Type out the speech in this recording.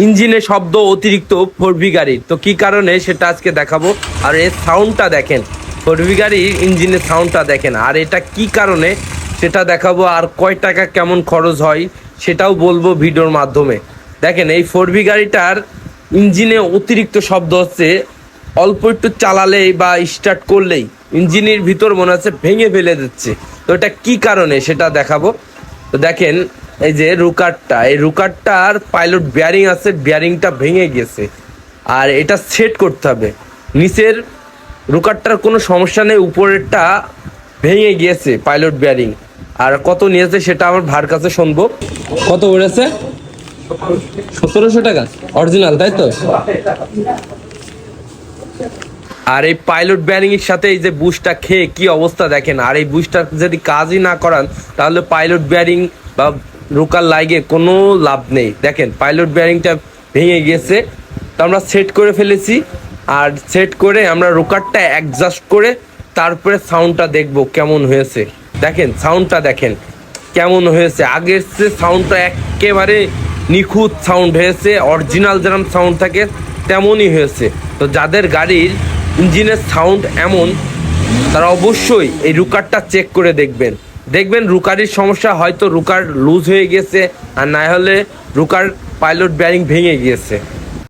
ইঞ্জিনে শব্দ অতিরিক্ত ফোরভি গাড়ির, তো কি কারণে সেটা আজকে দেখাবো। আর এর সাউন্ডটা দেখেন, ফোরভি গাড়ির ইঞ্জিনের সাউন্ডটা দেখেন, আর এটা কি কারণে সেটা দেখাবো। আর কয় টাকা কেমন খরচ হয় সেটাও বলবো ভিডিওর মাধ্যমে। দেখেন এই ফোরভি গাড়িটার ইঞ্জিনে অতিরিক্ত শব্দ হচ্ছে, অল্প একটু চালালেই বা স্টার্ট করলেই ইঞ্জিনের ভিতর মনে হচ্ছে ভেঙে ফেলে দিচ্ছে। তো এটা কি কারণে সেটা দেখাবো। তো দেখেন এই যে রুকারটা, এই রুকারটার পাইলট বিয়ারিং আছে, বিয়ারিংটা ভেঙে গেছে আর এটা সেট করতে হবে। নিচের রুকারটার কোনো সমস্যা নেই, উপরেরটা ভেঙে গিয়েছে পাইলট বিয়ারিং। আর কত নিয়েছে সেটা আমার ভার কাছে শুনবো। কত পড়েছে? 1700 টাকা অরিজিনাল, তাই তো? আর এই পাইলট বিয়ারিং এর সাথে এই যে বুশটা খেয়ে কি অবস্থা দেখেন। আর এই বুশটা যদি কাজই না করান তাহলে পাইলট বিয়ারিং বা রুকার লাগে কোনো লাভ নেই। দেখেন পাইলট বিয়ারিংটা ভেঙে গেছে, তো আমরা সেট করে ফেলেছি। আর সেট করে আমরা রুকারটা অ্যাডজাস্ট করে তারপরে সাউন্ডটা দেখব কেমন হয়েছে। দেখেন সাউন্ডটা দেখেন কেমন হয়েছে, আগের যে সাউন্ডটা একেবারে নিখুঁত সাউন্ড হয়েছে, অরিজিনাল যেরকম সাউন্ড থাকে তেমনই হয়েছে। তো যাদের গাড়ির ইঞ্জিনের সাউন্ড এমন তারা অবশ্যই এই রুকারটা চেক করে দেখবেন। দেখবেন রুকারির সমস্যা, হয়তো রুকার লুজ হয়ে গেছে আর না হলে রুকার পাইলট বিয়ারিং ভেঙে গিয়েছে।